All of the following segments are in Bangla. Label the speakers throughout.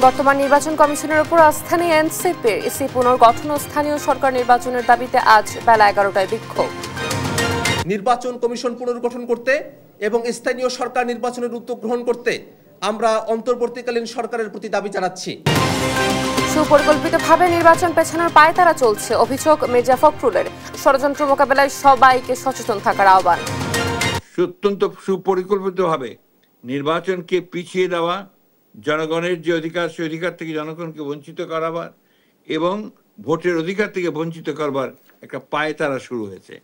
Speaker 1: বর্তমান নির্বাচন কমিশনের উপর আস্থা নিয়ে এনসিপির ইসি পুনর্গঠন ও স্থানীয় সরকার নির্বাচনের দাবিতে আজ বেলা 11টায় বিক্ষোভ।
Speaker 2: নির্বাচন কমিশন পুনর্গঠন করতে এবং স্থানীয় সরকার নির্বাচনের উদ্যোগ গ্রহণ করতে আমরা অন্তর্বর্তীকালীন সরকারের প্রতি দাবি জানাচ্ছি।
Speaker 1: সুপরিকল্পিতভাবে নির্বাচন পেছানোর পায়তারা চলছে, অভিযোগ মির্জা ফখরুলের। ষড়যন্ত্র মোকাবেলায় সবাইকে সচেতন থাকার আহ্বান।
Speaker 3: অত্যন্ত সুপরিকল্পিতভাবে নির্বাচনকে পিছিয়ে দেওয়া, জনগণের যে অধিকার সে অধিকার থেকে জনগণকে বঞ্চিত করাবার এবং ভোটের অধিকার থেকে বঞ্চিত করবার একটা পায়তারা শুরু হয়েছে।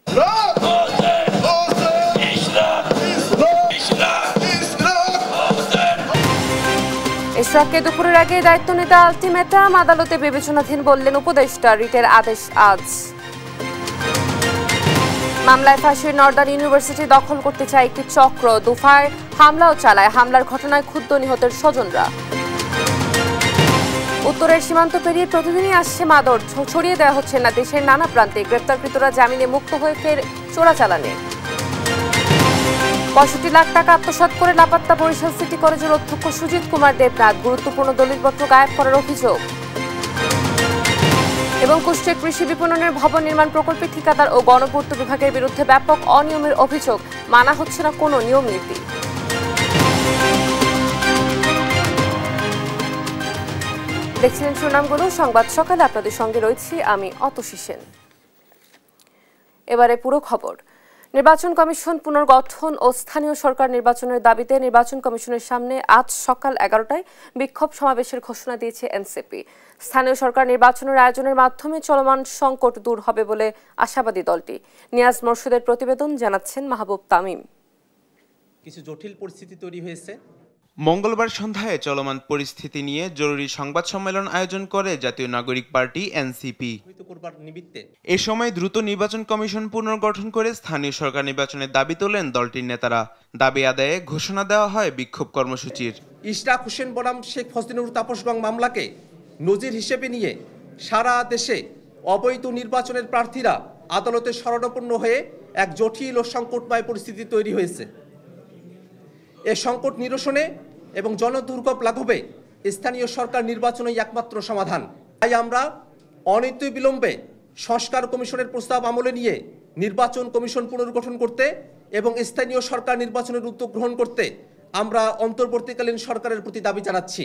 Speaker 1: ইশরাককে দুপুরের আগে দায়িত্ব নিতে আলটিমেটাম, আদালতে বিবেচনাধীন বললেন উপদেষ্টা। রিটের আদেশ আজ। মামলায় ফাঁসির নর্দার্ন ইউনিভার্সিটি দখল করতে চায় একটি চক্র, দুফায় হামলাও চালায়। হামলার ঘটনায় ক্ষুব্ধ নিহতের স্বজনরা। উত্তরের সীমান্ত পেরিয়ে প্রতিদিনই আসছে মাদক, ছড়িয়ে দেওয়া হচ্ছে না দেশের নানা প্রান্তে। গ্রেপ্তারকৃতরা জামিনে মুক্ত হয়ে ফের চোরাচালানে। 65 লাখ টাকা আত্মসাৎ করে লাপাত্তা বরিশাল সিটি কলেজের অধ্যক্ষ সুজিত কুমার দেবনাথ। গুরুত্বপূর্ণ দলিলপত্র গায়েব করার অভিযোগ। এবং কুষ্টিয়া কৃষি বিপণনের ভবন নির্মাণ প্রকল্পে ঠিকাদার ও গণপূর্ত বিভাগের বিরুদ্ধে ব্যাপক অনিয়মের অভিযোগ, মানা হচ্ছে না কোনো নিয়ম নীতি। দেখছিলেন সুনামগুলো সংবাদ সকালে, আপনাদের সঙ্গে রয়েছি আমি অতসী সেন। এবারে পুরো খবর। নির্বাচন কমিশন পুনর্গঠন ও স্থানীয় সরকার নির্বাচনের দাবিতে নির্বাচন কমিশনের সামনে আজ সকাল 11টায় বিক্ষোভ সমাবেশের ঘোষণা দিয়েছে এনসিপি। স্থানীয় সরকার নির্বাচনের আয়োজনের মাধ্যমে চলমান সংকট দূর হবে বলে আশাবাদী দলটি। নিয়াজ মোরশেদের প্রতিবেদন, জানাচ্ছেন মাহবুব তামিম।
Speaker 2: কিছু জটিল পরিস্থিতি তৈরি হয়েছে।
Speaker 4: মঙ্গলবার সন্ধ্যায় চলমান পরিস্থিতি নিয়ে জরুরি সংবাদ সম্মেলন আয়োজন করে জাতীয় নাগরিক পার্টি এনসিপি। এ সময় দ্রুত নির্বাচন কমিশন পুনর্গঠন করে স্থানীয় সরকার নির্বাচনের দাবি তোলেন দলটির নেতারা। দাবি আদায়ে ঘোষণা দেওয়া হয় বিক্ষোভ কর্মসূচির।
Speaker 2: ইশরাক হোসেন বনাম শেখ ফজলিনুর তাপস গং মামলাকে নজির হিসেবে নিয়ে সারা দেশে অবৈধ নির্বাচনের প্রার্থীরা আদালতে শরণাপন্ন হয়ে এক জটিল ও সংকটময় পরিস্থিতি তৈরি হয়েছে। এ সংকট নিরসনে এবং জনদুর্ভোগ লাঘবে স্থানীয় সরকার নির্বাচনই একমাত্র সমাধান। তাই আমরা অনতিবিলম্বে সংস্কার কমিশনের প্রস্তাব আমলে নিয়ে নির্বাচন কমিশন পুনর্গঠন করতে এবং স্থানীয় সরকার নির্বাচনের উদ্যোগ গ্রহণ করতে আমরা অন্তর্বর্তীকালীন সরকারের প্রতি দাবি জানাচ্ছি।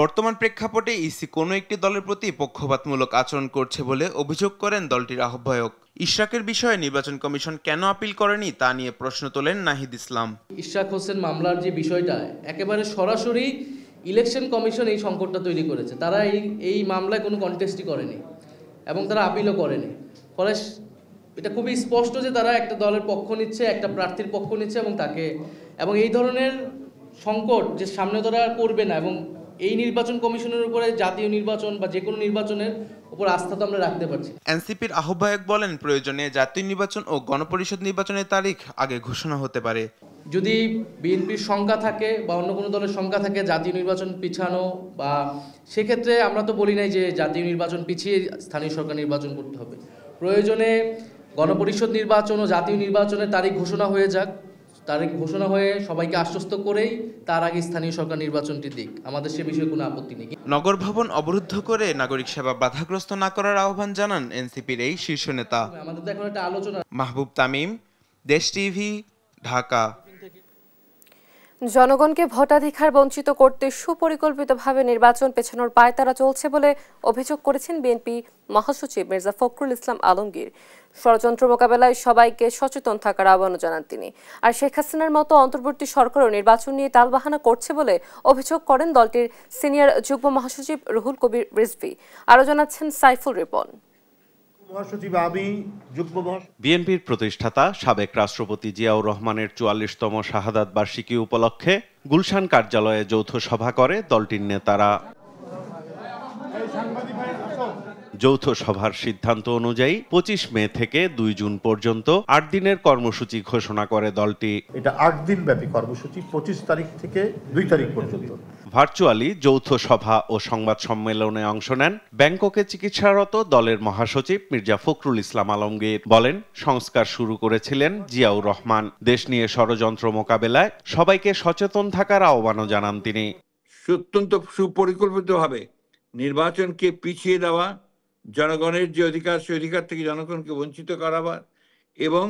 Speaker 4: বর্তমান প্রেক্ষাপটে ইসি কোনো একটি দলের প্রতি পক্ষপাতমূলক আচরণ করছে বলে অভিযোগ করেন দলটির আহ্বায়ক। ইশরাকের বিষয়ে নির্বাচন কমিশন কেন আপিল করেনি তা নিয়ে প্রশ্ন তোলেন নাহিদ ইসলাম।
Speaker 5: ইশরাক হোসেন মামলার যে বিষয়টা একেবারে সরাসরি ইলেকশন কমিশন এই সংকটটা তৈরি করেছে। তারা এই মামলায় কোনো কন্টেস্টই করেনি এবং তারা আপিলও করেনি। ফলে এটা খুবই স্পষ্ট যে তারা একটা দলের পক্ষ নিচ্ছে, একটা প্রার্থীর পক্ষ নিচ্ছে এবং এই ধরনের সংকট যে সামনে তারা করবে না। এবং এই নির্বাচন কমিশনের উপরে জাতীয় নির্বাচন বা যে কোনো নির্বাচনের উপর আস্থা তো আমরা রাখতে পারছি।
Speaker 4: এনসিপির আহ্বায়ক বলেন, প্রয়োজনে জাতীয় নির্বাচন ও গণপরিষদ নির্বাচনের তারিখ আগে ঘোষণা হতে পারে।
Speaker 5: যদি বিএনপির সংখ্যা থাকে বা অন্য কোনো দলের সংখ্যা থাকে জাতীয় নির্বাচন পিছানো, বা সেক্ষেত্রে আমরা তো বলি নাই যে জাতীয় নির্বাচন পিছিয়ে স্থানীয় সরকার নির্বাচন করতে হবে। প্রয়োজনে গণপরিষদ নির্বাচন ও জাতীয় নির্বাচনের তারিখ ঘোষণা হয়ে যাক, তারিখ ঘোষণা হয়ে সবাইকে আশ্বস্ত করেই তার আগে স্থানীয় সরকার নির্বাচনটি দিক, আমাদের সে বিষয়ে কোনো আপত্তি নেই।
Speaker 4: নগর ভবন অবরুদ্ধ করে নাগরিক সেবা বাধাগ্রস্ত না করার আহ্বান জানান এনসিপির এই শীর্ষ নেতা।
Speaker 5: আমাদের তো এখন একটা আলোচনা।
Speaker 4: মাহবুব তামিম, দেশ টিভি, ঢাকা।
Speaker 1: জনগণকে ভোটাধিকার বঞ্চিত করতে সুপরিকল্পিতভাবে নির্বাচন পেছানোর পায়তারা চলছে বলে অভিযোগ করেছেন বিএনপি মহাসচিব মির্জা ফখরুল ইসলাম আলমগীর। ষড়যন্ত্র মোকাবেলায় সবাইকে সচেতন থাকার আহ্বানও জানান তিনি। আর শেখ হাসিনার মতো অন্তর্বর্তী সরকারও নির্বাচন নিয়ে টালবাহানা করছে বলে অভিযোগ করেন দলটির সিনিয়র যুগ্ম মহাসচিব রুহুল কবির রিজভী। আরও জানাচ্ছেন সাইফুল রিপন।
Speaker 6: বিএনপির প্রতিষ্ঠাতা সাবেক রাষ্ট্রপতি জিয়াউর রহমানের ৪৪তম শাহাদাত বার্ষিকী উপলক্ষে গুলশান কার্যালয়ে যৌথ সভা করে দলটির নেতারা। যৌথ সভার সিদ্ধান্ত অনুযায়ী ২৫ মে থেকে ২ জুন পর্যন্ত ৮ দিনের কর্মসূচি ঘোষণা করে দলটি।
Speaker 7: এটা ৮ দিন ব্যাপী কর্মসূচি, ২৫ তারিখ থেকে ২ তারিখ পর্যন্ত।
Speaker 6: ভার্চুয়ালি যৌথ সভা ও সংবাদ সম্মেলনে অংশ নেন ব্যাংককে চিকিৎসারত দলের মহাসচিব মির্জা ফখরুল ইসলাম আলমগীর। বলেন, সংস্কার শুরু করেছিলেন জিয়াউর রহমান। দেশ নিয়ে ষড়যন্ত্র মোকাবেলায় সবাইকে সচেতন থাকার আহ্বানও জানান তিনি।
Speaker 3: অত্যন্ত সুপরিকল্পিতভাবে নির্বাচনকে পিছিয়ে দেওয়া, জনগণের যে অধিকার সেই অধিকার থেকে জনগণকে বঞ্চিত করাবার এবং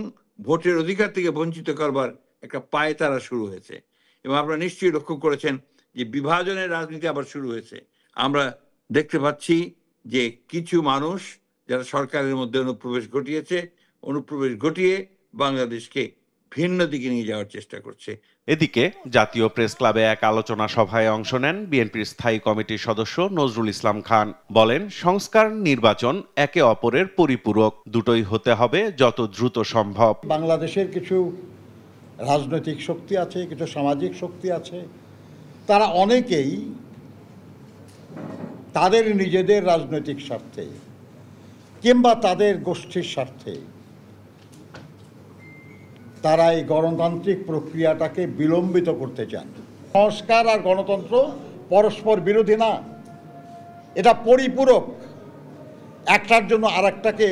Speaker 3: ভোটের অধিকার থেকে বঞ্চিত করবার একটা পায়তারা শুরু হয়েছে। এবং আপনারা নিশ্চয়ই লক্ষ্য করেছেন যে বিভাজনের রাজনীতি আবার শুরু হয়েছে। আমরা দেখতে পাচ্ছি যে কিছু মানুষ যারা সরকারের মধ্যে অনুপ্রবেশ ঘটিয়ে বাংলাদেশকে ভিন্ন দিকে নিয়ে যাওয়ার চেষ্টা করছে।
Speaker 6: এদিকে জাতীয় প্রেস ক্লাবে এক আলোচনা সভায় অংশ নেন বিএনপির স্থায়ী কমিটির সদস্য নজরুল ইসলাম খান। বলেন, সংস্কার নির্বাচন একে অপরের পরিপূরক, দুটোই হতে হবে যত দ্রুত সম্ভব।
Speaker 8: বাংলাদেশের কিছু রাজনৈতিক শক্তি আছে, কিছু সামাজিক শক্তি আছে, তারা অনেকেই তাদের নিজেদের রাজনৈতিক স্বার্থে কিংবা তাদের গোষ্ঠীর স্বার্থে তারা এই গণতান্ত্রিক প্রক্রিয়াটাকে বিলম্বিত করতে চান। সংস্কার আর গণতন্ত্র পরস্পর বিরোধী না, এটা পরিপূরক। একটার জন্য আরেকটাকে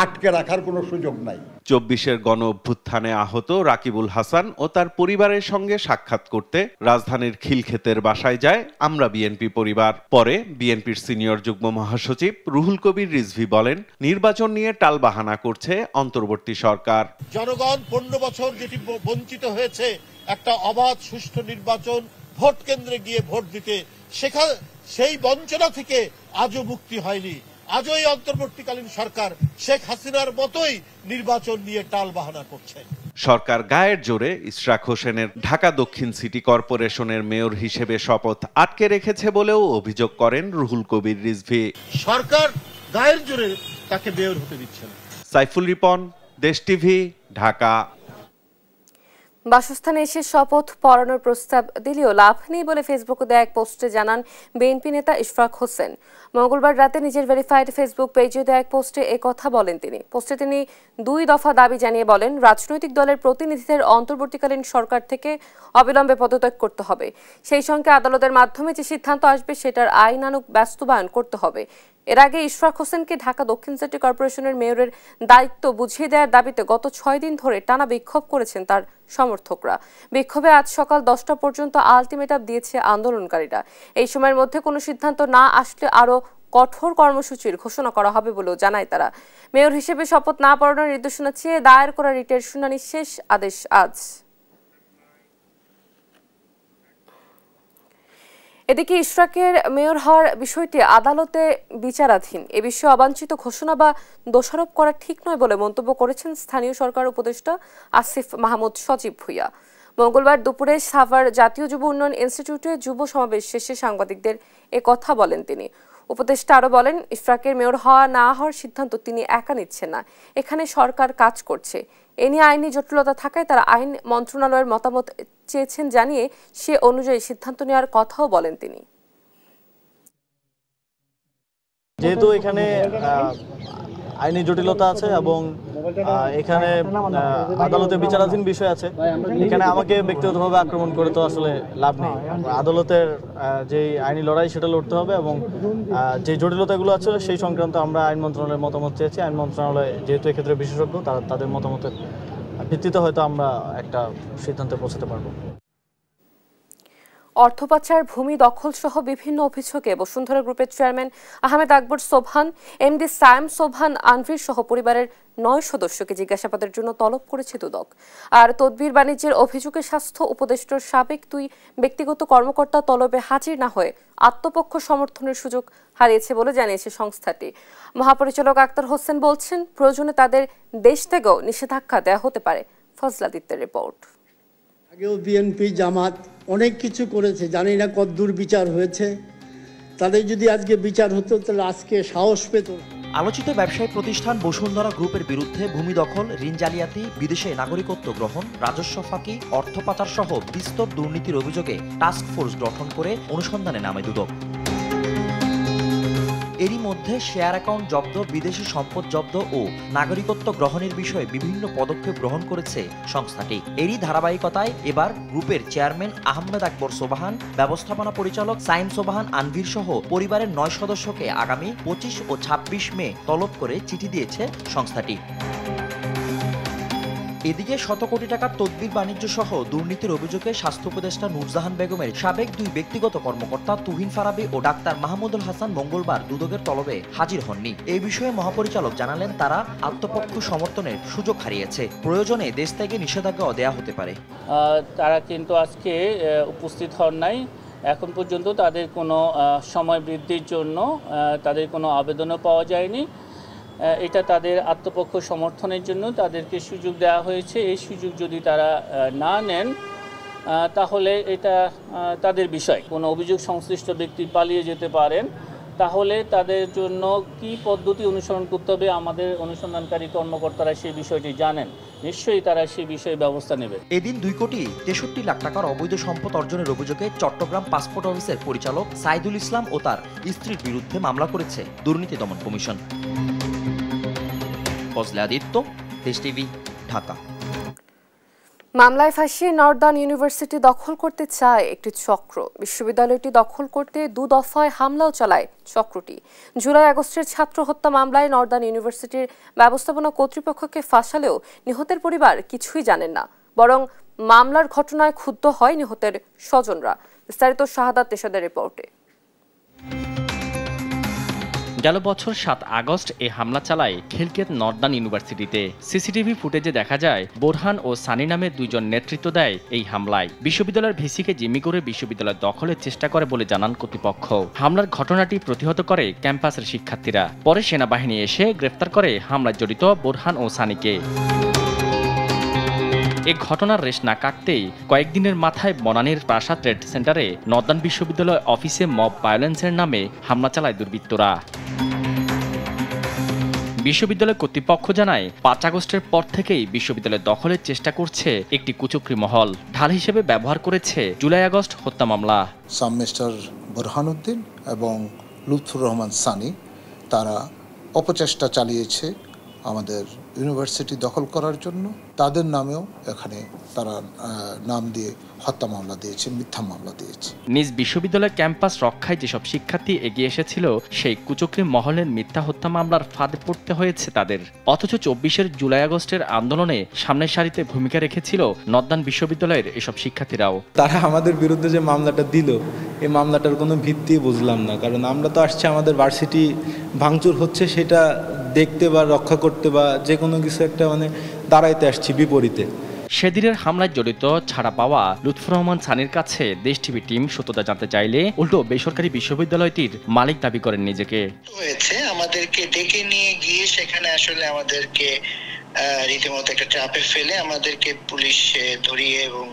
Speaker 8: আটকে রাখার কোনো সুযোগ নাই।
Speaker 6: 24-এর গণ অভ্যুত্থানে আহত রাকিবুল হাসান ও তার পরিবারের সঙ্গে সাক্ষাৎ করতে রাজধানীর খিলক্ষেতের বাসায় যায় আমরা বিএনপি পরিবার। পরে বিএনপির সিনিয়র যুগ্ম মহাসচিব রুহুল কবির রিজভী বলেন, নির্বাচন নিয়ে টালবাহানা করছে অন্তর্বর্তী সরকার।
Speaker 7: জনগণ 15 বছর যেটি বঞ্চিত হয়েছে একটা অবাধ সুষ্ঠু নির্বাচন, ভোট কেন্দ্রে গিয়ে ভোট দিতে, সেই বঞ্চনা থেকে আজও মুক্তি হয়নি। আজও এই অন্তর্বর্তীকালীন সরকার শেখ হাসিনার মতোই নির্বাচন নিয়ে টালবাহানা করছে।
Speaker 6: সরকার গায়ের জোরে ইশরাক হোসেনের ঢাকা দক্ষিণ সিটি কর্পোরেশনের মেয়র হিসেবে শপথ আটকে রেখেছে বলেও অভিযোগ করেন রুহুল কবির রিজভী।
Speaker 7: সরকার গায়ের জোরে তাকে মেয়র হতে দিচ্ছে না।
Speaker 6: সাইফুল রিপন, দেশ টিভি, ঢাকা।
Speaker 1: বাসস্থানে এসে শপথ পড়ানোর প্রস্তাব দিলেও লাভ নেই বলে ফেসবুকে দেয়া এক পোস্টে জানান বিএনপি নেতা ইশরাক হোসেন। মঙ্গলবার রাতে নিজের ভেরিফাইড ফেসবুক পেজে দেয়া এক পোস্টে কথা বলেন তিনি। পোস্টে তিনি 2 দফা দাবি জানিয়ে বলেন, রাজনৈতিক দলের প্রতিনিধিদের অন্তর্বর্তীকালীন সরকার থেকে অবিলম্বে পদত্যাগ করতে হবে। সেই সঙ্গে আদালতের মাধ্যমে যে সিদ্ধান্ত আসবে সেটার আইনানুগ বাস্তবায়ন করতে হবে। এর আগে ইশরাক হোসেনকে ঢাকা দক্ষিণ সিটি কর্পোরেশনের মেয়রের দায়িত্ব বুঝিয়ে দেওয়ার দাবিতে গত 6 দিন ধরে টানা বিক্ষোভ করেছেন তার সমর্থকরা। বিক্ষোভে আজ সকাল 10টা পর্যন্ত আলটিমেটাম দিয়েছে আন্দোলনকারীরা। এই সময়ের মধ্যে কোনো সিদ্ধান্ত না আসলে আরও কঠোর কর্মসূচির ঘোষণা করা হবে বলেও জানায় তারা। মেয়র হিসেবে শপথ না পড়ানোর নির্দেশনা চেয়ে দায়ের করা রিটের শুনানি শেষ আদেশ আজ। এদিকে ইশরাকের মেয়র হওয়ার বিষয়টি আদালতে বিচারাধীন। এ বিষয়ে অবাঞ্ছিত ঘোষণা বা দোষারোপ করা ঠিক নয় বলে মন্তব্য করেছেন স্থানীয় সরকার উপদেষ্টা আসিফ মাহমুদ সজীব ভুইয়া। মঙ্গলবার দুপুরে সাভার জাতীয় যুব উন্নয়ন ইনস্টিটিউটে যুব সমাবেশ শেষে সাংবাদিকদের কথা বলেন তিনি। উপদেষ্টা আরও বলেন, ইশরাকের মেয়র হওয়া না হওয়ার সিদ্ধান্ত তিনি একা নিচ্ছেন না, এখানে সরকার কাজ করছে। এ নিয়ে আইনি জটিলতা থাকায় তারা আইন মন্ত্রণালয়ের মতামত চেয়েছেন জানিয়ে সে অনুযায়ী সিদ্ধান্ত নেওয়ার কথাও বলেন তিনি।
Speaker 9: যেহেতু এখানে আইনি জটিলতা আছে এবং এখানে আদালতে বিচারাধীন বিষয় আছে, এখানে আমাকে ব্যক্তিগতভাবে আক্রমণ করে তো আসলে লাভ নেই। আদালতের যে আইনি লড়াই সেটা লড়তে হবে এবং যে জটিলতাগুলো আছে সেই সংক্রান্ত আমরা আইন মন্ত্রণালয়ের মতামত চেয়েছি। আইন মন্ত্রণালয় যেহেতু এক্ষেত্রে বিশেষজ্ঞ, তাদের মতামতের ভিত্তিতে হয়তো আমরা একটা সিদ্ধান্তে পৌঁছাতে পারবো।
Speaker 1: অর্থ পাচার, ভূমি দখল সহ বিভিন্ন অভিযোগে বসুন্ধরা গ্রুপের চেয়ারম্যান আহমেদ আকবর সোবহান, এমডি সায়েম সোবহান আনভির সহ পরিবারের 9 সদস্যকে জিজ্ঞাসাবাদের জন্য তলব করেছে দুদক। আর তদবির বাণিজ্যের অভিযোগে স্বাস্থ্য উপদেষ্টার সাবেক 2 ব্যক্তিগত কর্মকর্তা তলবে হাজির না হয়ে আত্মপক্ষ সমর্থনের সুযোগ হারিয়েছে বলে জানিয়েছে সংস্থাটি। মহাপরিচালক আক্তার হোসেন বলছেন, প্রয়োজনে তাদের দেশ থেকেও নিষেধাজ্ঞা দেওয়া হতে পারে। ফজলাদিত্যের রিপোর্ট।
Speaker 10: আগেও বিএনপি জামাত অনেক কিছু করেছে, জানি না কতদূর বিচার হয়েছে। তাদের যদি আজকে বিচার হতো তাহলে আজকে সাহস পেত।
Speaker 11: আলোচিত ব্যবসায়ী প্রতিষ্ঠান বসুন্ধরা গ্রুপের বিরুদ্ধে ভূমি দখল, ঋণ জালিয়াতি, বিদেশে নাগরিকত্ব গ্রহণ, রাজস্ব ফাঁকি, অর্থ পাচার সহ বিস্তর দুর্নীতির অভিযোগে টাস্ক ফোর্স গঠন করে অনুসন্ধানে নামে দুদক। এরই মধ্যে শেয়ার অ্যাকাউন্ট জব্দ, বিদেশি সম্পদ জব্দ ও নাগরিকত্ব গ্রহণের বিষয়ে বিভিন্ন পদক্ষেপ গ্রহণ করেছে সংস্থাটি। এরই ধারাবাহিকতায় এবার গ্রুপের চেয়ারম্যান আহমেদ আকবর সোবহান, ব্যবস্থাপনা পরিচালক সায়েম সোবহান আনভির সহ পরিবারের 9 সদস্যকে আগামী 25 ও 26 মে তলব করে চিঠি দিয়েছে সংস্থাটি। এদিকে শত কোটি টাকার তদবির বাণিজ্য সহ দুর্নীতির অভিযোগে স্বাস্থ্য উপদেষ্টা নূরজাহান বেগমের সাবেক 2 ব্যক্তিগত কর্মকর্তা তুহিন ফারাবী ও ডাক্তার মাহমুদুল হাসান মঙ্গলবার দুদকের তলবে হাজির হননি। এই বিষয়ে মহাপরিচালক জানালেন, তারা আত্মপক্ষ সমর্থনের সুযোগ হারিয়েছে, প্রয়োজনে দেশ থেকে নিষেধাজ্ঞাও দেয়া হতে পারে।
Speaker 12: তারা কিন্তু আজকে উপস্থিত হন নাই। এখন পর্যন্ত তাদের কোনো সময় বৃদ্ধির জন্য তাদের কোনো আবেদনও পাওয়া যায়নি। এটা তাদের আত্মপক্ষ সমর্থনের জন্য তাদেরকে সুযোগ দেওয়া হয়েছে। এই সুযোগ যদি তারা না নেন তাহলে এটা তাদের বিষয়। কোনো অভিযোগ সংশ্লিষ্ট ব্যক্তি পালিয়ে যেতে পারেন, তাহলে তাদের জন্য কি পদ্ধতি অনুসরণ করতে হবে আমাদের অনুসন্ধানকারী কর্মকর্তারা সেই বিষয়টি জানেন। নিশ্চয়ই তারা সেই বিষয়ে ব্যবস্থা নেবে।
Speaker 11: এদিন 2,63,00,000 টাকার অবৈধ সম্পদ অর্জনের অভিযোগে চট্টগ্রাম পাসপোর্ট অফিসের পরিচালক সাইদুল ইসলাম ও তার স্ত্রীর বিরুদ্ধে মামলা করেছে দুর্নীতি দমন কমিশন। ফজলে আদিত্য, দেশ টিভি, ঢাকা।
Speaker 1: মামলায় ফাঁসিয়ে নর্দার্ন ইউনিভার্সিটি দখল করতে চায় একটি চক্র। বিশ্ববিদ্যালয়টি দখল করতে 2 দফায় হামলাও চালায় চক্রটি। জুলাই-আগস্টের ছাত্র হত্যা মামলায় নর্দার্ন ইউনিভার্সিটির ব্যবস্থাপনা কর্তৃপক্ষকে ফাঁসালেও নিহতের পরিবার কিছুই জানেন না, বরং মামলার ঘটনায় ক্ষুব্ধ হয় নিহতের স্বজনরা। বিস্তারিত শাহাদাত নিশাদের রিপোর্টে।
Speaker 13: গেল বছর 7 আগস্ট এ হামলা চালায় খিলকেত নর্দার্ন ইউনিভার্সিটিতে। সিসিটিভি ফুটেজে দেখা যায় বোরহান ও সানি নামে 2 জন নেতৃত্ব দেয় এই হামলায়। বিশ্ববিদ্যালয়ের ভিসিকে জিম্মি করে বিশ্ববিদ্যালয় দখলের চেষ্টা করে বলে জানান কর্তৃপক্ষ। হামলার ঘটনাটি প্রতিহত করে ক্যাম্পাসের শিক্ষার্থীরা। পরে সেনাবাহিনী এসে গ্রেফতার করে হামলায় জড়িত বোরহান ও সানিকে। এ ঘটনার রেশ না কাটতেই কয়েকদিনের মাথায় বনানীর প্রাসাদ ট্রেড সেন্টারে নর্দার্ন বিশ্ববিদ্যালয় অফিসে মব ভায়োলেন্সের নামে হামলা চালায় দুর্বৃত্তরা। বিশ্ববিদ্যালয় কর্তৃপক্ষ জানায় 5 আগস্টের পর থেকেই বিশ্ববিদ্যালয় দখলের চেষ্টা করছে একটি কুচক্রী মহল। ঢাল হিসেবে ব্যবহার করেছে জুলাই-আগস্ট হত্যা মামলা।
Speaker 14: মিস্টার বোরহানুদ্দিন এবং লুৎফুর রহমান সানি তারা অপচেষ্টা চালিয়েছে আমাদের ইউনিভার্সিটি দখল করার জন্য। তাদের নামেও এখানে তারা নাম দিয়ে হত্যা মামলা দিয়েছে, মিথ্যা মামলা দিয়েছে।
Speaker 13: নিজ বিশ্ববিদ্যালয় ক্যাম্পাস রক্ষায় যেসব শিক্ষার্থী এগিয়ে এসেছিল, সেই কুচক্রী মহলের মিথ্যা হত্যা মামলার ফাঁদে পড়তে হয়েছে তাদের। অথচ 24-এর জুলাই-আগস্টের আন্দোলনে সামনের সারিতে ভূমিকা রেখেছিল নর্দার্ন বিশ্ববিদ্যালয়ের এসব শিক্ষার্থীরাও।
Speaker 15: তারা আমাদের বিরুদ্ধে যে মামলাটা দিল, এই মামলাটার কোনো ভিত্তি বুঝলাম না। কারণ আমরা তো আসছি আমাদের ভার্সিটি ভাঙচুর হচ্ছে সেটা দেখতে বা রক্ষা করতে বা যে কোনো কিছু একটা দাঁড়াইতে আসছি বিপরীতে।
Speaker 13: সেদিনের হামলায় জড়িত ছাড়া পাওয়া লুৎফুর রহমান সানির কাছে দেশ টিভি টিম সত্যতা জানতে চাইলে উল্টো বেসরকারি বিশ্ববিদ্যালয়টির মালিক দাবি করেন নিজেকে।
Speaker 16: আমাদেরকে ডেকে নিয়ে গিয়ে সেখানে আসলে আমাদেরকে রীতিমতো একটা চাপে ফেলে আমাদেরকে পুলিশ ধরিয়ে এবং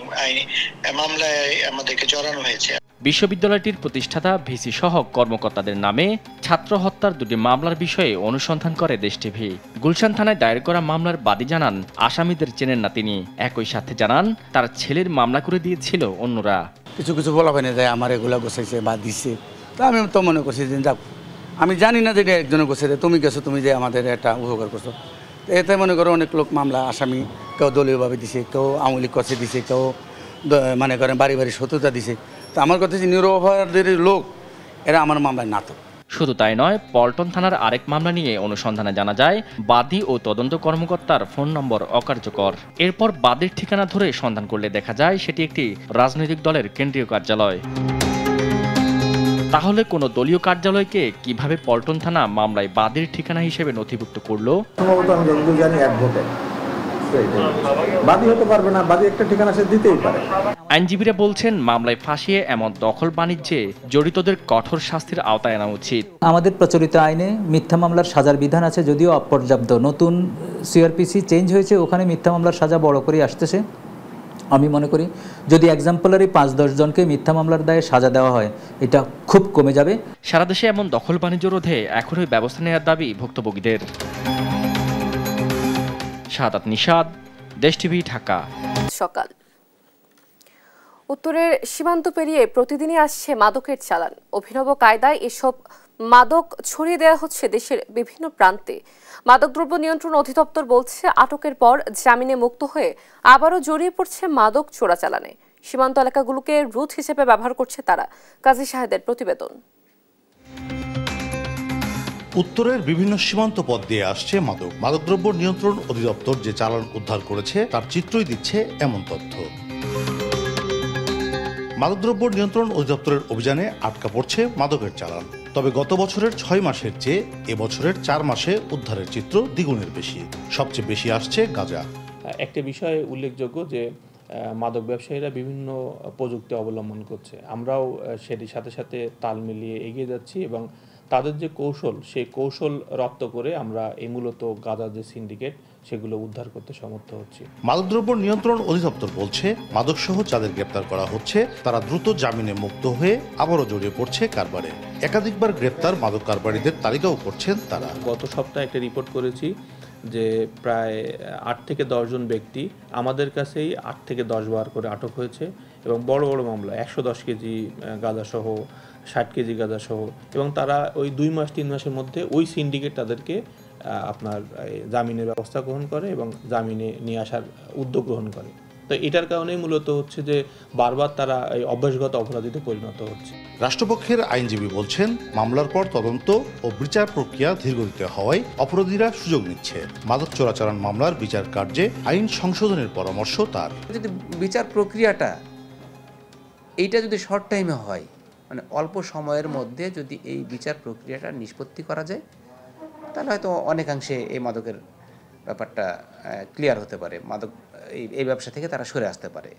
Speaker 16: মামলায় আমাদেরকে জড়ানো হয়েছে।
Speaker 13: বিশ্ববিদ্যালয়টির প্রতিষ্ঠাতা ভিসি সহ কর্মকর্তাদের নামে ছাত্র হত্যার 2টি মামলার বিষয়ে অনুসন্ধান করে দেশ টিভি। গুলশান থানায় দায়ের করা মামলার বাদী জানান আসামিদের চেনেন না তিনি। একই সাথে জানান তার ছেলের মামলা করে দিয়েছিল অন্যরা।
Speaker 17: কিছু বলা হয় না যে আমার এগুলা গোছাইছে বা দিচ্ছে, তা আমি তো মনে করছি যে যাক, আমি জানি না যে এটা একজনে গোছাইছে, তুমি গেছো, তুমি যে আমাদের একটা উপকার করছো। এতে মনে করো অনেক লোক মামলা আসামি, কেউ দলীয়ভাবে দিছে, কেউ আওয়ামী লীগ করছে দিছে, কেউ মনে করেন বাড়ি শত্রুতা দিছে। তো আমার কথা যে নিরপরাধের লোক এরা আমার মামলায় না। তো
Speaker 13: শুধু তাই নয়, পল্টন থানার আরেক মামলা নিয়ে অনুসন্ধানে জানা যায় বাদী ও তদন্ত কর্মকর্তার ফোন নম্বর অকার্যকর। এরপর বাদীর ঠিকানা ধরে সন্ধান করলে দেখা যায় সেটি একটি রাজনৈতিক দলের কেন্দ্রীয় কার্যালয়। তাহলে কোনো দলীয় কার্যালয়কে কিভাবে পল্টন থানা মামলায় বাদীর ঠিকানা হিসেবে নথিভুক্ত করলো?
Speaker 18: সম্ভবত আমি যতদূর জানি অ্যাডভোকেট বাদী হতে পারবে না, বাদী একটা ঠিকানা সে দিতেই পারে।
Speaker 13: আইনজীবীরা বলছেন মামলায় ফাঁসিয়ে এমন দখল বাণিজ্যে জড়িতদের কঠোর শাস্তির আওতায় আনা উচিত।
Speaker 19: আমাদের প্রচলিত আইনে মিথ্যা মামলার সাজার বিধান আছে, যদিও অপর্যাপ্ত। নতুন সিআরপিসি চেঞ্জ হয়েছে, ওখানে মিথ্যা মামলার সাজা বড় করে আসতেছে। আমি মনে করি যদি এক্সাম্পলারি 5-10 জনকে মিথ্যা মামলার দায়ে সাজা দেওয়া হয়, এটা খুব কমে যাবে।
Speaker 13: সারা দেশে এমন দখল বাণিজ্য রোধে এখনই ব্যবস্থা নেওয়ার দাবি ভুক্তভোগীদের। শাহাদাত নিশাদ, দেশ টিভি, ঢাকা।
Speaker 1: সকাল। উত্তরের সীমান্ত পেরিয়ে প্রতিদিনই আসছে মাদকের চালান। অভিনব কায়দায় এসব মাদক ছড়িয়ে দেওয়া হচ্ছে দেশের বিভিন্ন প্রান্তে। মাদকদ্রব্য নিয়ন্ত্রণ অধিদপ্তর বলছে আটকের পর জামিনে মুক্ত হয়ে আবারও জড়িয়ে পড়ছে মাদক চোরাচালানে। সীমান্ত এলাকাগুলোকে রুট হিসেবে ব্যবহার করছে তারা। কাজী শাহেদের প্রতিবেদন।
Speaker 20: উত্তরের বিভিন্ন সীমান্ত পথ দিয়ে আসছে মাদক। মাদকদ্রব্য নিয়ন্ত্রণ অধিদপ্তর যে চালান উদ্ধার করেছে তার চিত্রই দিচ্ছে এমন তথ্য। মাদকদ্রব্য নিয়ন্ত্রণ অধিদপ্তরের অভিযানে আটকা পড়ছে মাদকের চালান। তবে গত বছরের 6 মাসের চেয়ে এবছরের 4 মাসে উদ্ধারের চিত্র দ্বিগুণের বেশি। সবচেয়ে বেশি আসছে গাঁজা।
Speaker 21: একটা বিষয় উল্লেখযোগ্য যে মাদক ব্যবসায়ীরা বিভিন্ন প্রযুক্তি অবলম্বন করছে, আমরাও সেটির সাথে সাথে তাল মিলিয়ে এগিয়ে যাচ্ছি এবং তাদের যে কৌশল সেই কৌশল রপ্ত করে আমরা এই মূলত গাঁজার যে সিন্ডিকেট সেগুলো উদ্ধার করতে সমর্থ হচ্ছি।
Speaker 20: মাদকদ্রব্য নিয়ন্ত্রণ অধিদপ্তর বলছে মাদকসহ যাদের গ্রেপ্তার করা হচ্ছে তারা দ্রুত জামিনে মুক্ত হয়ে আবারও জড়িয়ে পড়ছে কারবারে। একাধিকবার গ্রেপ্তার মাদক কারবারিদের তালিকাও করছেন তারা।
Speaker 21: গত সপ্তাহে একটা রিপোর্ট করেছি যে প্রায় 8 থেকে 10 জন ব্যক্তি আমাদের কাছেই 8 থেকে 10 বার করে আটক হয়েছে এবং বড় বড় মামলা 110 কেজি গাঁজাসহ 60 কেজি গাঁজাসহ, এবং তারা ওই 2 মাস 3 মাসের মধ্যে ওই সিন্ডিকেট তাদেরকে আপনার জামিনের ব্যবস্থা গ্রহণ করে এবং জামিনে নিয়ে আসার উদ্যোগ গ্রহণ করে। তো এটার কারণেই মূলত হচ্ছে যে বারবার তারা এই অভ্যাসগত অপরাধীতে পরিণত হচ্ছে।
Speaker 20: রাষ্ট্রপক্ষের আইনজীবী বলছেন মামলার পর তদন্ত ও বিচার প্রক্রিয়া ধীরগতিতে হওয়ায় অপরাধীরা সুযোগ নিচ্ছে। মাদক চোরাচালান মামলার বিচার কার্যে আইন সংশোধনের পরামর্শ তার।
Speaker 22: যদি বিচার প্রক্রিয়াটা এইটা যদি শর্ট টাইমে হয়, মানে অল্প সময়ের মধ্যে যদি এই বিচার প্রক্রিয়াটা নিষ্পত্তি করা যায়, তাহলে হয়তো অনেকাংশে এই মাদকের ব্যাপারটা ক্লিয়ার হতে পারে, মাদক এই ব্যবসা থেকে তারা সরে আসতে পারে।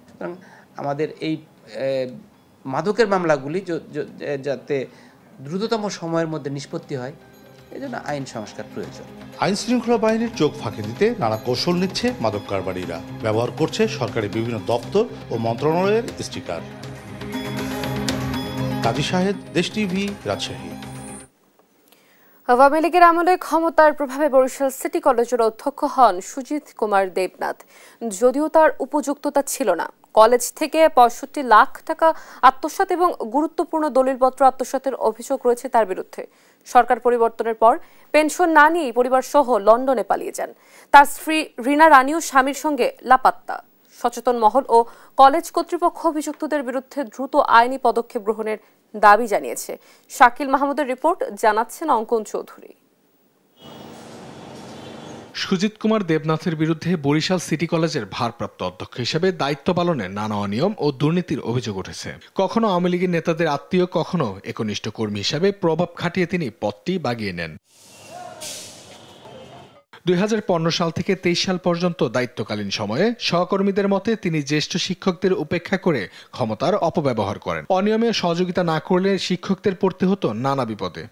Speaker 22: সুতরাং আমাদের এই মাদকের মামলাগুলি যাতে দ্রুততম সময়ের মধ্যে নিষ্পত্তি হয়, এই জন্য আইন সংস্কার প্রয়োজন।
Speaker 20: আইন শৃঙ্খলা বাহিনীর চোখ ফাঁকি দিতে নানা কৌশল নিচ্ছে মাদক কারবারিরা। ব্যবহার করছে সরকারি বিভিন্ন দপ্তর ও মন্ত্রণালয়ের স্টিকার। কাজী শাহেদ, দেশ টিভি, রাজশাহী।
Speaker 1: আওয়ামী লীগের আমলে ক্ষমতার প্রভাবে বরিশাল সিটি কলেজের অধ্যক্ষ হন সুজিত কুমার দেবনাথ। যদিও তার উপযুক্ততা ছিল না, কলেজ থেকে 65 লাখ টাকা আত্মসাৎ এবং গুরুত্বপূর্ণ দলিলপত্র আত্মসাতের অভিযোগ রয়েছে তার বিরুদ্ধে। সরকার পরিবর্তনের পর পেনশন না নিয়ে পরিবার সহ লন্ডনে পালিয়ে যান। তার স্ত্রী রিনা রানীও স্বামীর সঙ্গে লাপাত্তা। সচেতন মহল ও কলেজ কর্তৃপক্ষ অভিযুক্তদের বিরুদ্ধে দ্রুত আইনি পদক্ষেপ গ্রহণের দাবি জানিয়েছে। শাকিল মাহমুদের রিপোর্ট, জানাচ্ছেন অঙ্কন চৌধুরী।
Speaker 23: সুজিত কুমার দেবনাথের বিরুদ্ধে বরিশাল সিটি কলেজের ভারপ্রাপ্ত অধ্যক্ষ হিসেবে দায়িত্ব পালনে নানা অনিয়ম ও দুর্নীতির অভিযোগ উঠেছে। কখনো আওয়ামী লীগের নেতাদের আত্মীয়, কখনো একনিষ্ঠ কর্মী হিসেবে প্রভাব খাটিয়ে তিনি পদটি বাগিয়ে নেন। 2015 সাল থেকে 23 সাল পর্যন্ত দায়িত্বকালীন সময়ে সহকর্মীদের মতে তিনি জ্যেষ্ঠ শিক্ষকদের উপেক্ষা করে ক্ষমতার অপব্যবহার করেন। অনিয়মে সহযোগিতা না করলে শিক্ষকদের পড়তে হতো নানা বিপদে।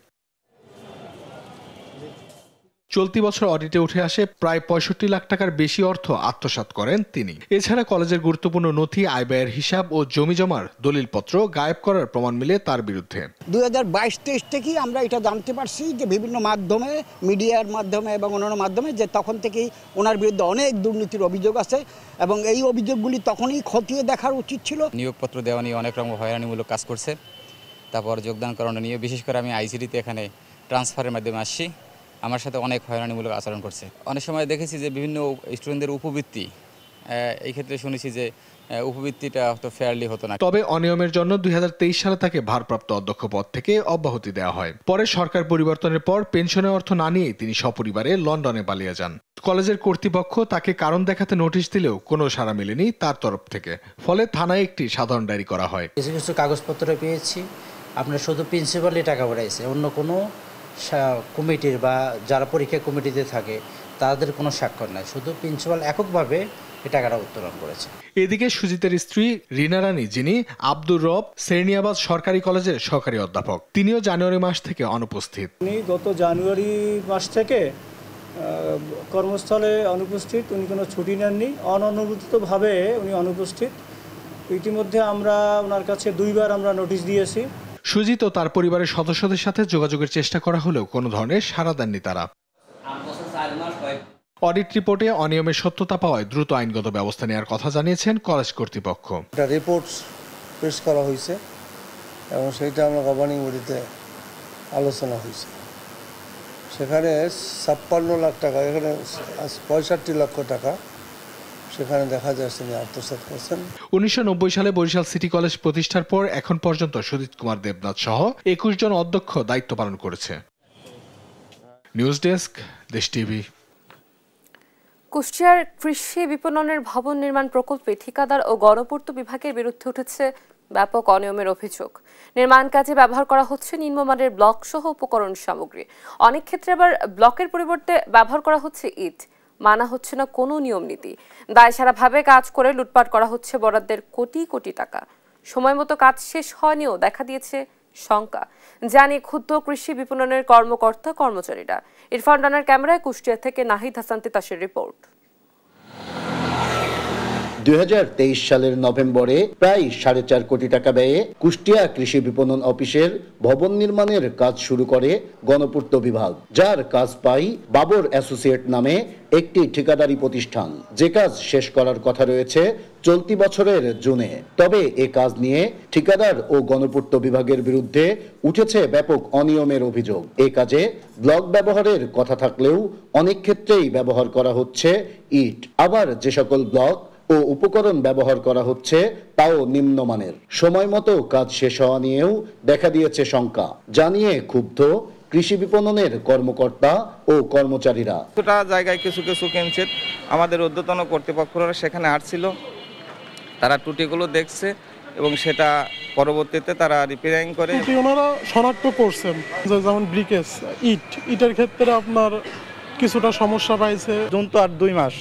Speaker 23: চলতি বছর অডিটে উঠে আসে প্রায় 65 লাখ টাকার বেশি অর্থ আত্মসাৎ করেন তিনি। এছাড়া কলেজের গুরুত্বপূর্ণ নথি, আয় ব্যয়ের হিসাব ও জমি জমার দলিলপত্র গায়েব করার প্রমাণ মিলে তার বিরুদ্ধে।
Speaker 24: 2022-23 থেকেই আমরা এটা জানতে পারছি যে বিভিন্ন মাধ্যমে, মিডিয়ার মাধ্যমে এবং অন্যান্য মাধ্যমে, যে তখন থেকেই ওনার বিরুদ্ধে অনেক দুর্নীতির অভিযোগ আছে এবং এই অভিযোগগুলি তখনই খতিয়ে দেখার উচিত ছিল।
Speaker 25: নিয়োগপত্র দেওয়া নিয়ে অনেক রকম হয়রানিমূলক কাজ করছে। তারপর যোগদান করানো নিয়ে, বিশেষ করে আমি আইসিডিতে এখানে ট্রান্সফারের মাধ্যমে আসছি, আমার সাথে অনেক হয়রানিমূলক আচরণ করছে। অনেক সময় দেখেছি যে বিভিন্ন স্টুডেন্টদের উপবৃত্তি, এই ক্ষেত্রে শুনেছি যে উপবৃত্তিটা হয়তো ফেয়ারলি হতো না।
Speaker 23: তবে অনিয়মের জন্য 2023 সালে তাকে ভারপ্রাপ্ত অধ্যক্ষ পদ থেকে অব্যাহতি দেওয়া হয়। পরে সরকার পরিবর্তনের পর পেনশনের অর্থ না নিয়ে তিনি সপরিবারে লন্ডনে পালিয়ে যান। কলেজের কর্তৃপক্ষ তাকে কারণ দেখাতে নোটিশ দিলেও কোনো সাড়া মেলেনি তার তরফ থেকে। ফলে থানায় একটি সাধারণ ডায়েরি করা হয়।
Speaker 26: কিছু কিছু কাগজপত্র পেয়েছি, আপনার শুধু প্রিন্সিপালই টাকা পাঠাইছে, অন্য কোনো কমিটির বা যারা পরীক্ষা কমিটিতে থাকে তাদের কোনো স্বাক্ষর নাই, শুধু প্রিন্সিপাল এককভাবে এই টাকাটা উত্তোলন করেছে।
Speaker 23: এদিকে সুজিতের স্ত্রী রিনা রানী, যিনি আব্দুর রব সেরনিয়াবাদ সরকারি কলেজের সহকারী অধ্যাপক, তিনিও জানুয়ারি মাস থেকে অনুপস্থিত।
Speaker 27: উনি গত জানুয়ারি মাস থেকে কর্মস্থলে অনুপস্থিত, উনি কোনো ছুটি নেননি, অননুমোদিতভাবে উনি অনুপস্থিত। ইতিমধ্যে আমরা ওনার কাছে 2 বার আমরা নোটিশ দিয়েছি।
Speaker 23: সুজিত ও তার পরিবারের সদস্যদের সাথে যোগাযোগের চেষ্টা করা হলেও কোনো ধরনের সাড়া দেননি তারা। অডিট রিপোর্টে অনিয়মের সত্যতা পাওয়ায় দ্রুত আইনগত ব্যবস্থা নেওয়ার কথা জানিয়েছেন কলেজ কর্তৃপক্ষ।
Speaker 28: একটা রিপোর্ট পেশ করা হয়েছে এবং সেইটা আমরা গভর্নিং বডিতে আলোচনা হয়েছে। সেখানে 56 লাখ টাকা, এখানে 65 লক্ষ টাকা সেখানে দেখা যায় তিনি আত্মসাৎ করেছেন।
Speaker 23: 1990 সালে বরিশাল সিটি কলেজ প্রতিষ্ঠার পর এখন পর্যন্ত সুজিত কুমার দেবনাথ সহ 21 জন অধ্যক্ষ দায়িত্ব পালন করেছে। নিউজ ডেস্ক, দেশ টিভি।
Speaker 1: কুষ্টিয়ার কৃষি বিপণনের ভবন নির্মাণ প্রকল্পে ঠিকাদার ও গণপূর্ত বিভাগের বিরুদ্ধে উঠেছে ব্যাপক অনিয়মের অভিযোগ। নির্মাণ কাজে ব্যবহার করা হচ্ছে নিম্নমানের ব্লক সহ উপকরণ সামগ্রী। অনেক ক্ষেত্রে আবার ব্লকের পরিবর্তে ব্যবহার করা হচ্ছে ইট। মানা হচ্ছে না কোনো নিয়ম নীতি। দায়সারাভাবে কাজ করে লুটপাট করা হচ্ছে বরাদ্দের কোটি কোটি টাকা। সময় মতো কাজ শেষ হয়নিও দেখা দিয়েছে শঙ্কা। জানি ক্ষুব্ধ কৃষি বিপণনের কর্মকর্তা কর্মচারীরা। ইরফান রানার ক্যামেরায় কুষ্টিয়া থেকে নাহিদ হাসান তিতাসের রিপোর্ট।
Speaker 2: 2023 সালের নভেম্বরে প্রায় 4.5 কোটি টাকা ব্যয়ে কুষ্টিয়া কৃষি বিপণন অফিসের ভবন নির্মাণের কাজ শুরু করে গণপূর্ত বিভাগ, যার কাজ পায় বাবর অ্যাসোসিয়েট নামে একটি ঠিকাদারি প্রতিষ্ঠান। যে কাজ শেষ করার কথা রয়েছে চলতি বছরের জুনে। তবে এ কাজ নিয়ে ঠিকাদার ও গণপূর্ত বিভাগের বিরুদ্ধে উঠেছে ব্যাপক অনিয়মের অভিযোগ। এ কাজে ব্লক ব্যবহারের কথা থাকলেও অনেক ক্ষেত্রেই ব্যবহার করা হচ্ছে ইট। আবার যে সকল ব্লক ও উপকরণ ব্যবহার করা হচ্ছে তাও নিম্নমানের। সময় মতো কাজ শেষ হওয়া নিয়েও দেখা দিয়েছে শঙ্কা। জানিয়ে ক্ষুব্ধ কৃষি বিপণনের কর্মকর্তা ও কর্মচারীরা।
Speaker 3: কিছুটা জায়গায় কিছু কিছু কিনছে, আমাদের ঊর্ধ্বতন কর্তৃপক্ষরা সেখানে আসছিল, তারা ত্রুটিগুলো দেখছে এবং সেটা পরবর্তীতে তারা রিপেয়ারিং করে।
Speaker 4: ওনারা শনাক্ত করছেন যে যেমন ব্রিকেজ ইটের ক্ষেত্রে আপনার কিছুটা সমস্যা পাইছে।
Speaker 5: জুন তো আর 2 মাস,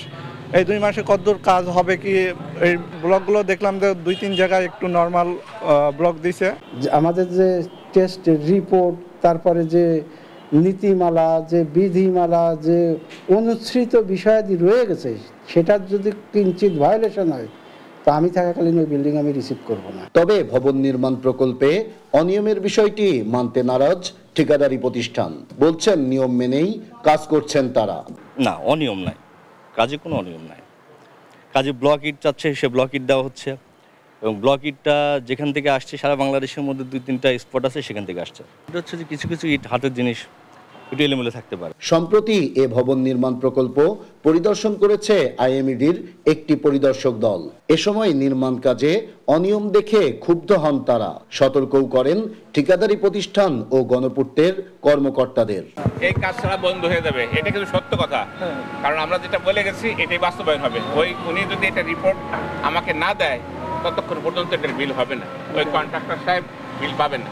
Speaker 5: এই 2 মাসে কতদূর কাজ হবে কি? এই ব্লকগুলো দেখলাম যে 2-3 জায়গায় একটু নর্মাল ব্লক দিছে।
Speaker 6: আমাদের যে টেস্ট রিপোর্ট, তারপরে যে নীতিমালা, যে বিধিমালা, যে অনুসৃত বিষয়াদি রয়ে গেছে, সেটার যদি কিঞ্চিত ভায়োলেশন হয় তো আমি থাকাকালীন ওই বিল্ডিং আমি রিসিভ করব না।
Speaker 2: তবে ভবন নির্মাণ প্রকল্পে অনিয়মের বিষয়টি মানতে নারাজ ঠিকাদারি প্রতিষ্ঠান। বলছেন নিয়ম মেনেই কাজ করছেন তারা।
Speaker 7: না, অনিয়ম নাই, কাজে কোনো অনিয়ম নাই। কাজে ব্লক ইট চাচ্ছে, সে ব্লক ইট দেওয়া হচ্ছে এবং ব্লক ইটটা যেখান থেকে আসছে সারা বাংলাদেশের মধ্যে 2-3টা স্পট আছে, সেখান থেকে আসছে। এটা হচ্ছে যে কিছু কিছু ইট হাতের জিনিস, একটু এলোমেলো থাকতে পারে।
Speaker 2: সম্প্রতি এ ভবন নির্মাণ প্রকল্প পরিদর্শন করেছে আইএমইডির একটি পরিদর্শক দল। এ সময় নির্মাণ কাজে অনিয়ম দেখে ক্ষুব্ধ হন তারা। সতর্কও করেন ঠিকাদারি প্রতিষ্ঠান ও গণপূর্তের কর্মকর্তাদের।
Speaker 8: এই কাজ ছাড়া বন্ধ হয়ে যাবে, এটা কিন্তু সত্য কথা। কারণ আমরা যেটা বলে গেছি এটাই বাস্তবায়ন হবে। উনি যদি এটা রিপোর্ট আমাকে না দেয় ততক্ষণ পর্যন্ত এটার বিল হবে না, ওই কন্ট্রাক্টর সাহেব বিল পাবেন না।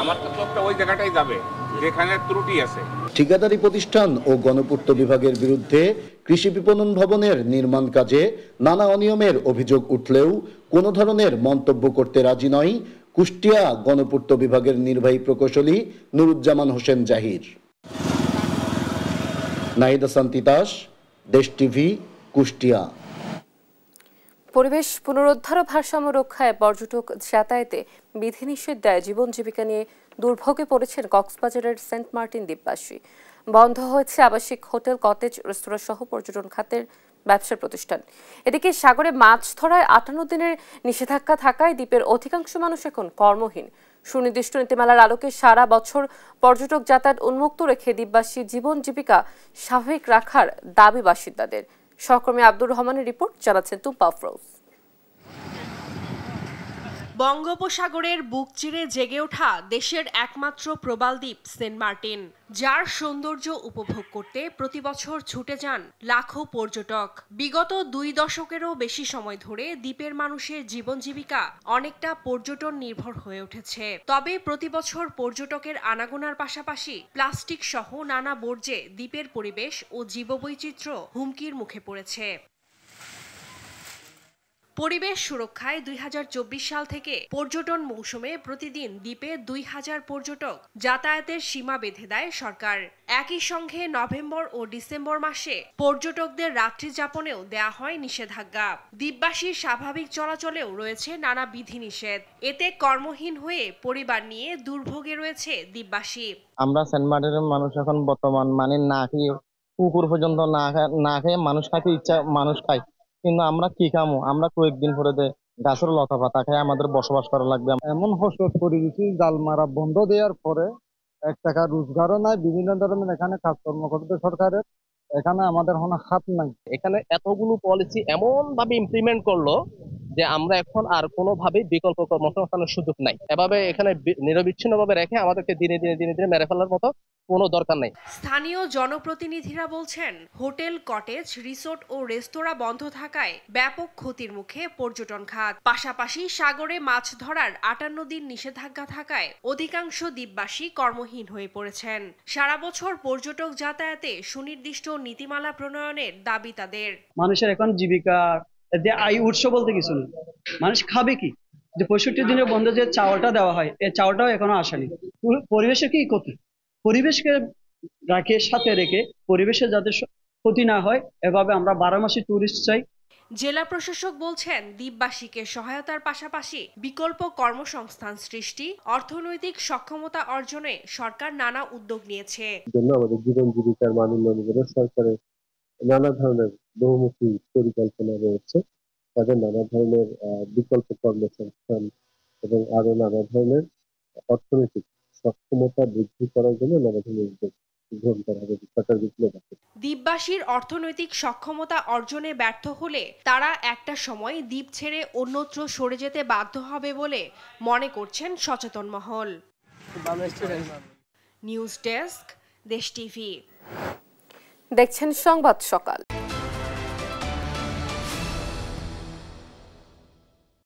Speaker 8: আমার তো চোখটা ওই জায়গাটাই যাবে যেখানে ত্রুটি আছে।
Speaker 2: ঠিকাদারি প্রতিষ্ঠান ও গণপূর্ত বিভাগের বিরুদ্ধে কৃষি বিপণন ভবনের নির্মাণ কাজে নানা অনিয়মের অভিযোগ উঠলেও কোনো ধরনের মন্তব্য করতে রাজি নয় কুষ্টিয়া গণপূর্ত বিভাগের নির্বাহী প্রকৌশলী নুরুজ্জামান হোসেন জাহির। নাহিদ হাসান তিতাস, দেশ টিভি, কুষ্টিয়া।
Speaker 1: পরিবেশ পুনরুদ্ধার ও ভারসাম্য রক্ষায় পর্যটক যাতায়াতে বিধিনিষেধ দেয় জীবন জীবিকা নিয়ে দুর্ভোগে পড়েছেন কক্সবাজারের সেন্ট মার্টিন দ্বীপবাসী। বন্ধ হয়েছে আবাসিক হোটেল, কটেজ, রেস্তোরাঁ সহ পর্যটন খাতের ব্যবসার প্রতিষ্ঠান। এদিকে সাগরে মাছ ধরায় 58 দিনের নিষেধাজ্ঞা থাকায় দ্বীপের অধিকাংশ মানুষ এখন কর্মহীন। সুনির্দিষ্ট নীতিমালার আলোকে সারা বছর পর্যটক যাতায়াত উন্মুক্ত রেখে দ্বীপবাসীর জীবন জীবিকা স্বাভাবিক রাখার দাবি বাসিন্দাদের। সহকর্মী আব্দুর রহমানের রিপোর্ট, জানাচ্ছেন টুম্পা আফরোজ।
Speaker 9: বঙ্গোপসাগরের বুক চিরে জেগে ওঠা দেশের একমাত্র প্রবাল দ্বীপ সেন্ট মার্টিন, যার সৌন্দর্য উপভোগ করতে প্রতি বছর ছুটে যান লাখো পর্যটক। বিগত 2 দশকেরও বেশি সময় ধরে দ্বীপের মানুষের জীবন জীবিকা অনেকটা পর্যটন নির্ভর হয়ে উঠেছে। তবে প্রতি বছর পর্যটকের আনাগোনার পাশাপাশি প্লাস্টিক সহ নানা বর্জ্যে দ্বীপের পরিবেশ ও জীববৈচিত্র্য হুমকির মুখে পড়েছে। পরিবেশ সুরক্ষায় 2024 সাল থেকে পর্যটন মৌসুমে প্রতিদিন দ্বীপে 2000 পর্যটক যাতায়াতের সীমা বেঁধে দেয় সরকার। একই সঙ্গে নভেম্বর ও ডিসেম্বর মাসে পর্যটকদের রাত্রি যাপনেও দেয়া হয় নিষেধাজ্ঞা। দ্বীপবাসীর স্বাভাবিক চলাচলেও রয়েছে নানা বিধিনিষেধ। এতে কর্মহীন হয়ে পরিবার নিয়ে দুর্ভোগে রয়েছে দ্বীপবাসী।
Speaker 29: আমরা সেন্ট মার্টিনের মানুষ এখন বর্তমান মানে না খেয়ে, পুকুর পর্যন্ত না খেয়ে মানুষ খাইতে ইচ্ছা মানুষ খায়, কিন্তু আমরা কি খামো? আমরা কয়েকদিন পরে গাছের লতা পাতা খাই আমাদের বসবাস করা লাগবে।
Speaker 6: এমন হসত করে দিচ্ছি, জাল মারা বন্ধ দেওয়ার পরে 1 টাকা রোজগারও নাই। বিভিন্ন ধরনের এখানে কাজকর্ম করতে সরকারের, এখানে আমাদের কোনো হাত নাই।
Speaker 30: এখানে এতগুলো পলিসি এমন ভাবে ইমপ্লিমেন্ট করলো
Speaker 10: যে আমরা এখন আর কোনোভাবে বিকল্প কর্মসংস্থানের সুযোগ নাই। এভাবে এখানে নিরবিচ্ছিন্নভাবে রেখে আমাদেরকে দিনে দিনে মেরে ফেলার মতো কোনো দরকার নেই।
Speaker 9: স্থানীয় জনপ্রতিনিধিরা বলছেন, হোটেল, কটেজ, রিসোর্ট ও রেস্তোরাঁ বন্ধ থাকায় ব্যাপক ক্ষতির মুখে পর্যটন খাত। পাশাপাশি সাগরে মাছ ধরার 58 দিন নিষেধাজ্ঞা থাকায় অধিকাংশ দ্বীপবাসী কর্মহীন হয়ে পড়েছেন। সারা বছর পর্যটক যাতায়াতে সুনির্দিষ্ট নীতিমালা প্রণয়নের দাবি তাদের।
Speaker 11: মানুষের এখন জীবিকা যে আয় উৎস বলতে কিছু নেই। মানুষ খাবে কি? যে 65 দিনের বন্ধে যে চাউলটা দেওয়া হয়, এই চাউলটাও এখনো আসেনি। পরিবেশের কি ক্ষতি? পরিবেশকে সাথে রেখে পরিবেশের যাতে ক্ষতি না হয়, এভাবে আমরা 12 মাসে টুরিস্ট চাই।
Speaker 9: জেলা প্রশাসক বলছেন, দ্বীপবাসীকে সহায়তার পাশাপাশি বিকল্প কর্মসংস্থান সৃষ্টি, অর্থনৈতিক সক্ষমতা অর্জনে সরকার নানা উদ্যোগ নিয়েছে।
Speaker 12: আমাদের জীবন জীবিকার মান উন্নয়নের জন্য সরকারের নানা ধরনের বহুমুখী পরিকল্পনা রয়েছে। তাদের নানা ধরনের বিকল্প কর্মসংস্থান এবং আরো নানা ধরনের অর্থনৈতিক সক্ষমতা বৃদ্ধি করার জন্য নানা ধরনের উদ্যোগ গ্রহণ করা হবে সরকার।
Speaker 9: দ্বীপবাসীর অর্থনৈতিক সক্ষমতা অর্জনে ব্যর্থ হলে তারা একটা সময় দ্বীপ ছেড়ে অন্যত্র সরে যেতে বাধ্য হবে বলে মনে করছেন সচেতন মহল।
Speaker 1: দেখছেন সংবাদ সকাল।